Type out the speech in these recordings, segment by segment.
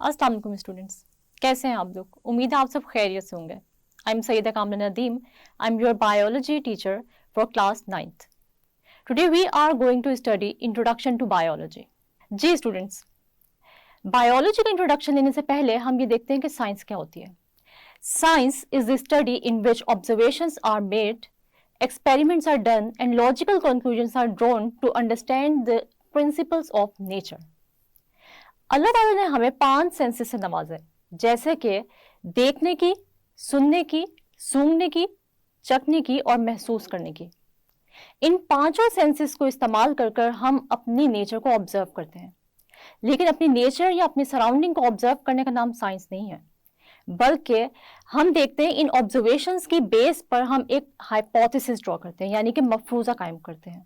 अस्सलाम वालेकुम स्टूडेंट्स, कैसे हैं आप लोग? उम्मीद है आप सब खैरियत से होंगे। I am Syeda Kamra Nadeem. I am your biology teacher for class 9th। Today we are going to study introduction to biology. जी स्टूडेंट्स, बायोलॉजी का इंट्रोडक्शन देने से पहले हम ये देखते हैं कि साइंस क्या होती है। Science is the study in which observations are made, experiments are done and logical conclusions are drawn to understand the principles of nature। अल्लाह ताला ने हमें 5 सेंसेस से नवाजा है, जैसे कि देखने की, सुनने की, सूंघने की, चखने की और महसूस करने की। इन पांचों सेंसेस को इस्तेमाल कर कर हम अपनी नेचर को ऑब्जर्व करते हैं, लेकिन अपनी नेचर या अपनी सराउंडिंग को ऑब्जर्व करने का नाम साइंस नहीं है, बल्कि हम देखते हैं इन ऑब्जर्वेशंस की बेस पर हम एक हाइपोथेसिस ड्रॉ करते हैं, यानी कि मफरूजा कायम करते हैं।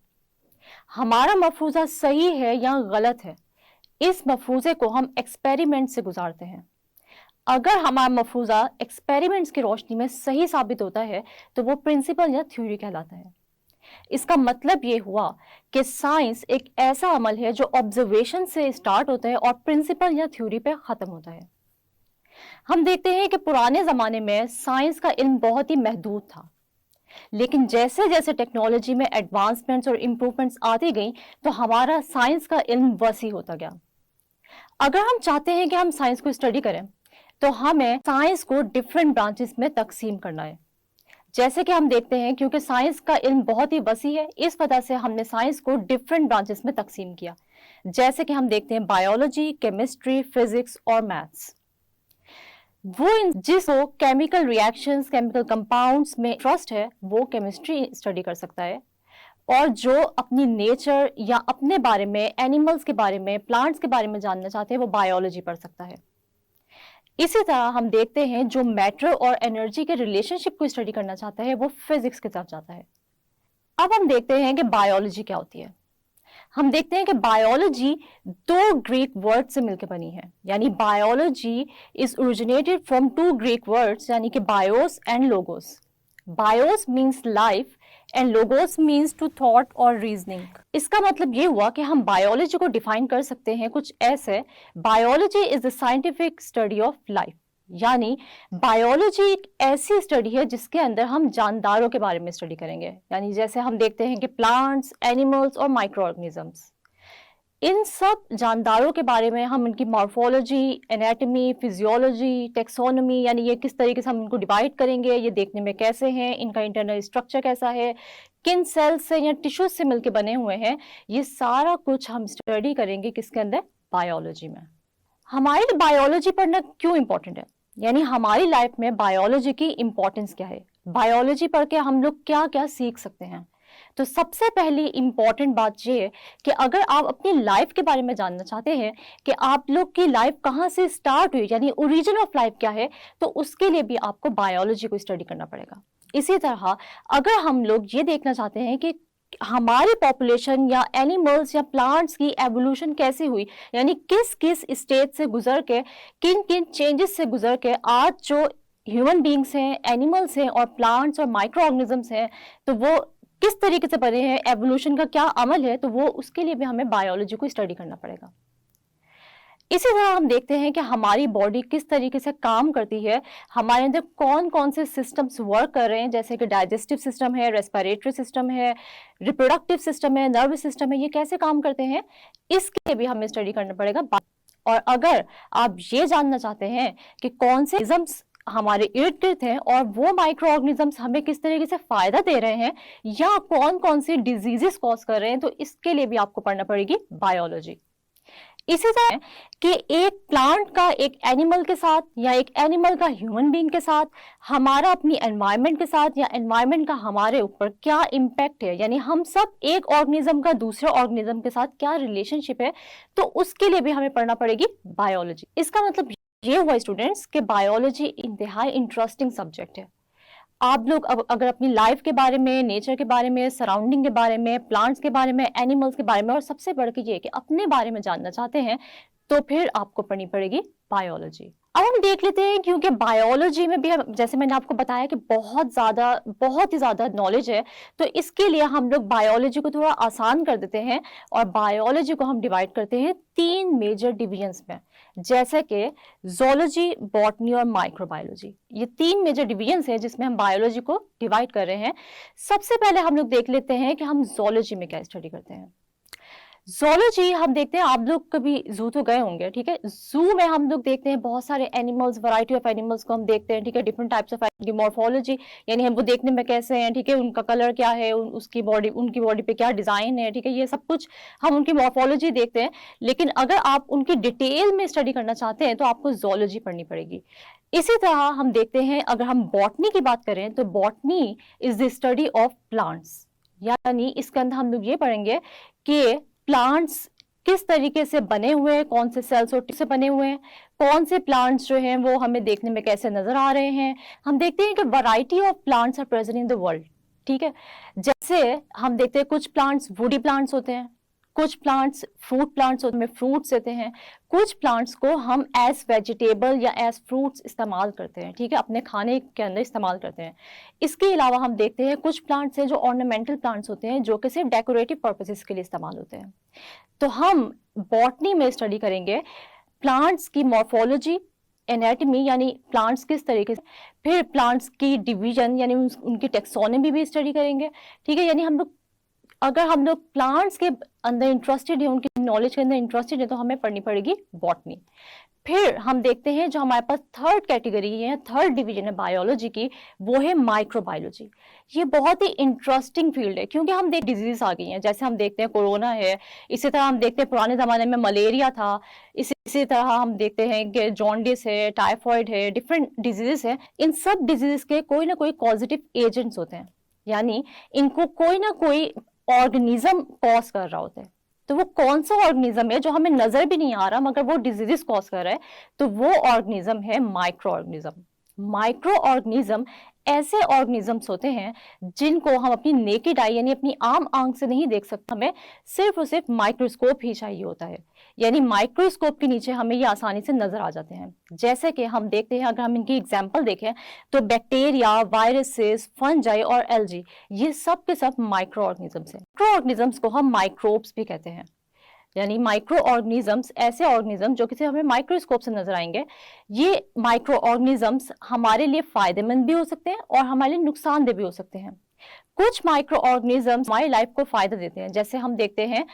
हमारा मफरूजा सही है या गलत है, इस मफरूजे को हम एक्सपेरिमेंट से गुजारते हैं। अगर हमारा मफरूजा एक्सपेरिमेंट्स की रोशनी में सही साबित होता है तो वो प्रिंसिपल या थ्योरी कहलाता है। इसका मतलब ये हुआ कि साइंस एक ऐसा अमल है जो ऑब्जर्वेशन से स्टार्ट होता है और प्रिंसिपल या थ्योरी पे खत्म होता है। हम देखते हैं कि पुराने जमाने में साइंस का इल्म बहुत ही महदूद था, लेकिन जैसे जैसे टेक्नोलॉजी में एडवांसमेंट्स और इम्प्रूवमेंट्स आती गई तो हमारा साइंस का इल्म वसी होता गया। अगर हम चाहते हैं कि हम साइंस को स्टडी करें तो हमें साइंस को डिफरेंट ब्रांचेस में तकसीम करना है। जैसे कि हम देखते हैं, क्योंकि साइंस का इल्म बहुत ही वसी है, इस वजह से हमने साइंस को डिफरेंट ब्रांचेस में तकसीम किया। जैसे कि हम देखते हैं बायोलॉजी, केमिस्ट्री, फिजिक्स और मैथ्स। जिसको केमिकल रिएक्शंस, केमिकल कंपाउंड्स में इंटरेस्ट है वो केमिस्ट्री स्टडी कर सकता है, और जो अपनी नेचर या अपने बारे में, एनिमल्स के बारे में, प्लांट्स के बारे में जानना चाहते हैं वो बायोलॉजी पढ़ सकता है। इसी तरह हम देखते हैं जो मैटर और एनर्जी के रिलेशनशिप को स्टडी करना चाहता है वो फिजिक्स की तरफ जाता है। अब हम देखते हैं कि बायोलॉजी क्या होती है। हम देखते हैं कि बायोलॉजी 2 ग्रीक वर्ड से मिलकर बनी है, यानी biology is originated from 2 Greek words, यानी कि bios and logos. Bios means life and logos means to thought और रीजनिंग। इसका मतलब ये हुआ कि हम बायोलॉजी को डिफाइन कर सकते हैं कुछ ऐसे: biology is the scientific study of life, यानी बायोलॉजी एक ऐसी स्टडी है जिसके अंदर हम जानदारों के बारे में स्टडी करेंगे, यानी जैसे हम देखते हैं कि प्लांट्स, एनिमल्स और माइक्रो ऑर्गेनिजम्स। इन सब जानदारों के बारे में हम इनकी मॉर्फोलॉजी, एनाटॉमी, फिजियोलॉजी, टेक्सोनॉमी, यानी ये किस तरीके से हम इनको डिवाइड करेंगे, ये देखने में कैसे हैं, इनका इंटरनल स्ट्रक्चर कैसा है, किन सेल्स से या टिश्यूज से मिलकर बने हुए हैं, ये सारा कुछ हम स्टडी करेंगे किसके अंदर? बायोलॉजी में। हमारे लिए बायोलॉजी पढ़ना क्यों इंपॉर्टेंट है, यानी हमारी लाइफ में बायोलॉजी की इंपॉर्टेंस क्या है, बायोलॉजी पढ़ के हम लोग क्या क्या सीख सकते हैं। तो सबसे पहली इंपॉर्टेंट बात ये है कि अगर आप अपनी लाइफ के बारे में जानना चाहते हैं कि आप लोग की लाइफ कहाँ से स्टार्ट हुई, यानी ओरिजिन ऑफ लाइफ क्या है, तो उसके लिए भी आपको बायोलॉजी को स्टडी करना पड़ेगा। इसी तरह अगर हम लोग ये देखना चाहते हैं कि हमारी पॉपुलेशन या एनिमल्स या प्लांट्स की एवोल्यूशन कैसे हुई, यानी किस किस स्टेज से गुजर के, किन किन चेंजेस से गुजर के आज जो ह्यूमन बींग्स हैं, एनिमल्स हैं और प्लांट्स और माइक्रो ऑर्गेनिजम्स हैं, तो वो किस तरीके से बने हैं, एवोल्यूशन का क्या अमल है, तो वो उसके लिए भी हमें बायोलॉजी को स्टडी करना पड़ेगा। इसी तरह हम देखते हैं कि हमारी बॉडी किस तरीके से काम करती है, हमारे अंदर कौन कौन से सिस्टम्स वर्क कर रहे हैं, जैसे कि डाइजेस्टिव सिस्टम है, रेस्पिरेटरी सिस्टम है, रिप्रोडक्टिव सिस्टम है, नर्वस सिस्टम है, ये कैसे काम करते हैं, इसके भी हमें स्टडी करना पड़ेगा। और अगर आप ये जानना चाहते हैं कि कौन से इज़म्स हमारे इर्द गिर्द हैं और वो माइक्रो ऑर्गेनिजम्स हमें किस तरीके से फायदा दे रहे हैं या कौन कौन सी डिजीजेस कॉज कर रहे हैं, तो इसके लिए भी आपको पढ़ना पड़ेगी बायोलॉजी। इसी तरह कि एक प्लांट का एक एनिमल के साथ या एक एनिमल का ह्यूमन बीइंग के साथ, हमारा अपनी एनवायरनमेंट के साथ या एनवायरनमेंट का हमारे ऊपर क्या इम्पैक्ट है, यानी हम सब एक ऑर्गेनिज्म का दूसरे ऑर्गेनिज्म के साथ क्या रिलेशनशिप है, तो उसके लिए भी हमें पढ़ना पड़ेगी बायोलॉजी। इसका मतलब ये हुआ स्टूडेंट्स कि बायोलॉजी इंतहाई इंटरेस्टिंग सब्जेक्ट है। आप लोग अब अगर अपनी लाइफ के बारे में, नेचर के बारे में, सराउंडिंग के बारे में, प्लांट्स के बारे में, एनिमल्स के बारे में और सबसे बढ़ के ये कि अपने बारे में जानना चाहते हैं, तो फिर आपको पढ़नी पड़ेगी बायोलॉजी। अब हम देख लेते हैं, क्योंकि बायोलॉजी में भी जैसे मैंने आपको बताया कि बहुत ही ज्यादा नॉलेज है, तो इसके लिए हम लोग बायोलॉजी को थोड़ा आसान कर देते हैं और बायोलॉजी को हम डिवाइड करते हैं 3 मेजर डिविजन्स में। जैसे कि zoology, बॉटनी और माइक्रोबायोलॉजी। ये 3 मेजर डिवीजन्स हैं जिसमें हम बायोलॉजी को डिवाइड कर रहे हैं। सबसे पहले हम लोग देख लेते हैं कि हम zoology में क्या स्टडी करते हैं। ज़ूलॉजी हम देखते हैं, आप लोग कभी ज़ू तो गए होंगे, ठीक है? ज़ू में हम लोग देखते हैं बहुत सारे एनिमल्स, वैरायटी ऑफ एनिमल्स को हम देखते हैं, ठीक है? डिफरेंट टाइप्स ऑफ की मॉर्फोलॉजी, यानी हम वो देखने में कैसे हैं, ठीक है? उनका कलर क्या है, उसकी बॉडी, उनकी बॉडी पे क्या डिज़ाइन है, ठीक है? ये सब कुछ हम उनकी मॉर्फोलॉजी देखते हैं। लेकिन अगर आप उनकी डिटेल में स्टडी करना चाहते हैं तो आपको ज़ूलॉजी पढ़नी पड़ेगी। इसी तरह हम देखते हैं, अगर हम बॉटनी की बात करें तो botany is the study of plants, यानी इसके अंदर हम लोग ये पढ़ेंगे कि प्लांट्स किस तरीके से बने हुए हैं, कौन से सेल्स और से बने हुए हैं, कौन से प्लांट्स जो हैं वो हमें देखने में कैसे नजर आ रहे हैं। हम देखते हैं कि variety of plants are present in the world, ठीक है? जैसे हम देखते हैं कुछ प्लांट्स वुडी प्लांट्स होते हैं, कुछ प्लांट्स फ्रूट प्लांट्स होते हैं, फ्रूट्स देते हैं, कुछ प्लांट्स को हम एज वेजिटेबल या एज फ्रूट्स इस्तेमाल करते हैं, ठीक है? अपने खाने के अंदर इस्तेमाल करते हैं। इसके अलावा हम देखते हैं कुछ प्लांट्स हैं जो ऑर्नामेंटल प्लांट्स होते हैं, जो कि सिर्फ डेकोरेटिव पर्पसेस के लिए इस्तेमाल होते हैं। तो हम बॉटनी में स्टडी करेंगे प्लांट्स की मॉर्फोलॉजी, एनाटॉमी, यानी प्लांट्स किस तरीके से, फिर प्लांट्स की डिवीजन यानी उनकी टेक्सोनॉमी भी स्टडी करेंगे, ठीक है? यानी हम लोग, अगर हम लोग प्लांट्स के अंदर इंटरेस्टेड है, उनकी नॉलेज के अंदर इंटरेस्टेड है, तो हमें पढ़नी पड़ेगी बॉटनी। फिर हम देखते हैं जो हमारे पास थर्ड कैटेगरी है, थर्ड डिवीजन है बायोलॉजी की, वो है माइक्रोबायोलॉजी। ये बहुत ही इंटरेस्टिंग फील्ड है क्योंकि हम देख डिजीज आ गई हैं, जैसे हम देखते हैं कोरोना है, इसी तरह हम देखते हैं पुराने जमाने में मलेरिया था, इसी तरह हम देखते हैं कि जॉन्डिस है, टाइफॉइड है, डिफरेंट डिजीजेस है। इन सब डिजीज के कोई ना कोई पॉजिटिव एजेंट्स होते हैं, यानी इनको कोई ना कोई ऑर्गेनिज्म कॉज कर रहा होता है। तो वो कौन सा ऑर्गेनिज्म है जो हमें नजर भी नहीं आ रहा मगर वो डिजीजेस कॉज कर रहा है, तो वो ऑर्गेनिज्म है माइक्रो ऑर्गेनिज्म। माइक्रो ऑर्गेनिज्म ऐसे ऑर्गेनिजम्स होते हैं जिनको हम अपनी नेकेड आई यानी अपनी आम आंख से नहीं देख सकते, हमें सिर्फ और सिर्फ माइक्रोस्कोप ही चाहिए होता है, यानी माइक्रोस्कोप के नीचे हमें ये आसानी से नजर आ जाते हैं। जैसे कि हम देखते हैं, अगर हम इनकी एग्जांपल देखें तो बैक्टीरिया, वायरसेस, फंजाई और एल्गी, ये सब के सब माइक्रो ऑर्गेनिजम्स हैं। माइक्रो ऑर्गेनिजम्स को हम माइक्रोब्स भी कहते हैं, यानी माइक्रो ऑर्गेनिजम्स ऐसे ऑर्गेनिज्म जो किसी हमें माइक्रोस्कोप से नजर आएंगे। ये माइक्रो ऑर्गेनिजम्स हमारे लिए फायदेमंद भी हो सकते हैं और हमारे लिए नुकसानदेह भी हो सकते हैं। कुछ माइक्रो ऑर्गेनिजम्स हमारी लाइफ को फायदा देते हैं, जैसे हम देखते हैं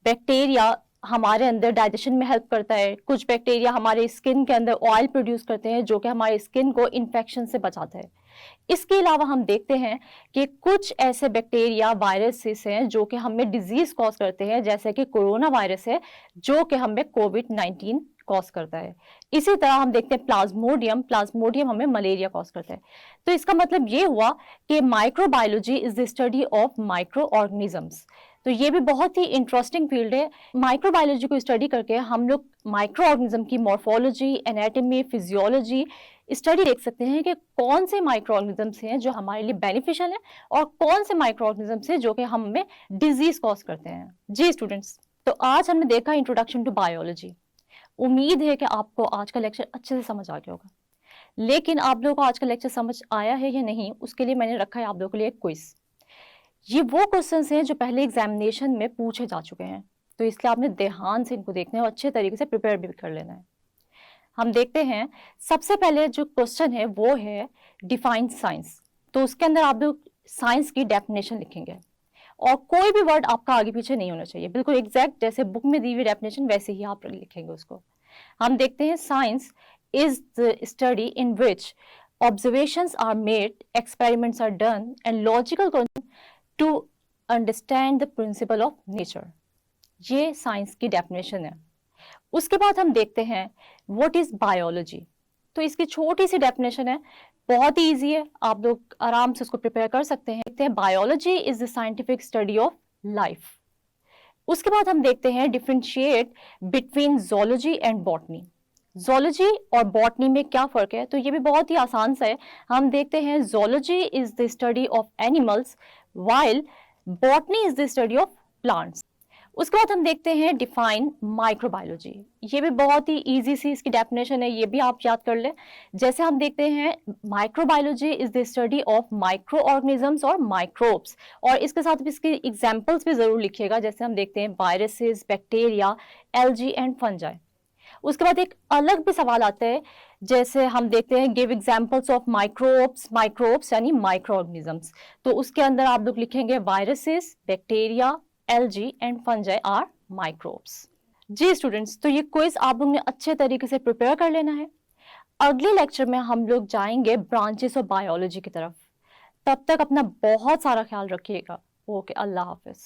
बैक्टीरिया हमारे अंदर डाइजेशन में हेल्प करता है, कुछ बैक्टीरिया हमारे स्किन के अंदर ऑयल प्रोड्यूस करते हैं जो कि हमारे स्किन को इन्फेक्शन से बचाता है। इसके अलावा हम देखते हैं कि कुछ ऐसे बैक्टीरिया, वायरसेस हैं जो कि हमें डिजीज कॉज करते हैं, जैसे कि कोरोना वायरस है जो कि हमें कोविड-19 कॉज करता है। इसी तरह हम देखते हैं प्लाज्मोडियम हमें मलेरिया कॉज करता है। तो इसका मतलब ये हुआ कि microbiology is the study of micro organisms. तो ये भी बहुत ही इंटरेस्टिंग फील्ड है। माइक्रोबायोलॉजी को स्टडी करके हम लोग माइक्रो ऑर्गेनिज्म की मॉर्फोलॉजी, एनाटॉमी, फिजियोलॉजी स्टडी देख सकते हैं कि कौन से माइक्रो ऑर्गेनिजम्स हैं जो हमारे लिए बेनिफिशियल हैं और कौन से माइक्रो ऑर्गेनिजम्स हैं जो कि हमें डिजीज कॉज करते हैं। जी स्टूडेंट्स, तो आज हमने देखा इंट्रोडक्शन टू बायोलॉजी। उम्मीद है कि आपको आज का लेक्चर अच्छे से समझ आ गया होगा, लेकिन आप लोगों को आज का लेक्चर समझ आया है या नहीं, उसके लिए मैंने रखा है आप लोगों के लिए एक क्विज। ये वो क्वेश्चंस हैं जो पहले एग्जामिनेशन में पूछे जा चुके हैं, तो इसलिए आपने ध्यान से इनको देखना है और अच्छे तरीके से प्रिपेयर भी कर लेना है। हम देखते हैं, सबसे पहले जो क्वेश्चन है वो है डिफाइन साइंस। तो उसके अंदर आप लोग साइंस की डेफिनेशन लिखेंगे और कोई भी वर्ड आपका आगे पीछे नहीं होना चाहिए, बिल्कुल एग्जैक्ट जैसे बुक में दी हुई डेफिनेशन वैसे ही आप लिखेंगे उसको। हम देखते हैं, science is the study in which observations are made, experiments are done and logical to understand the principle of nature. ये साइंस की डेफिनेशन है। उसके बाद हम देखते हैं व्हाट इज बायोलॉजी। तो इसकी छोटी सी डेफिनेशन है, बहुत ही इजी है, आप लोग आराम से उसको प्रिपेयर कर सकते हैं। देखते हैं, biology is the scientific study of life. उसके बाद हम देखते हैं differentiate between zoology and botany. Zoology और बॉटनी में क्या फर्क है, तो ये भी बहुत ही आसान सा है। हम देखते हैं, zoology is the study of animals while botany is the study of plants. उसके बाद हम देखते हैं डिफाइन माइक्रोबायोलॉजी। ये भी बहुत ही इजी सी इसकी डेफिनेशन है, ये भी आप याद कर लें। जैसे हम देखते हैं, microbiology is the study of micro organisms और माइक्रोब्स, और इसके साथ इसके एग्जांपल्स भी जरूर लिखिएगा। जैसे हम देखते हैं viruses, bacteria, algae and fungi. उसके बाद एक अलग भी सवाल आता है, जैसे हम देखते हैं give examples of microbes, microbes यानी माइक्रो ऑर्गेनिजम्स। तो उसके अंदर आप लोग लिखेंगे viruses, bacteria, algae and fungi are microbes. जी स्टूडेंट्स, तो ये क्विज आप लोग ने अच्छे तरीके से प्रिपेयर कर लेना है। अगले लेक्चर में हम लोग जाएंगे ब्रांचेस ऑफ बायोलॉजी की तरफ। तब तक अपना बहुत सारा ख्याल रखिएगा। ओके, अल्लाह हाफिज।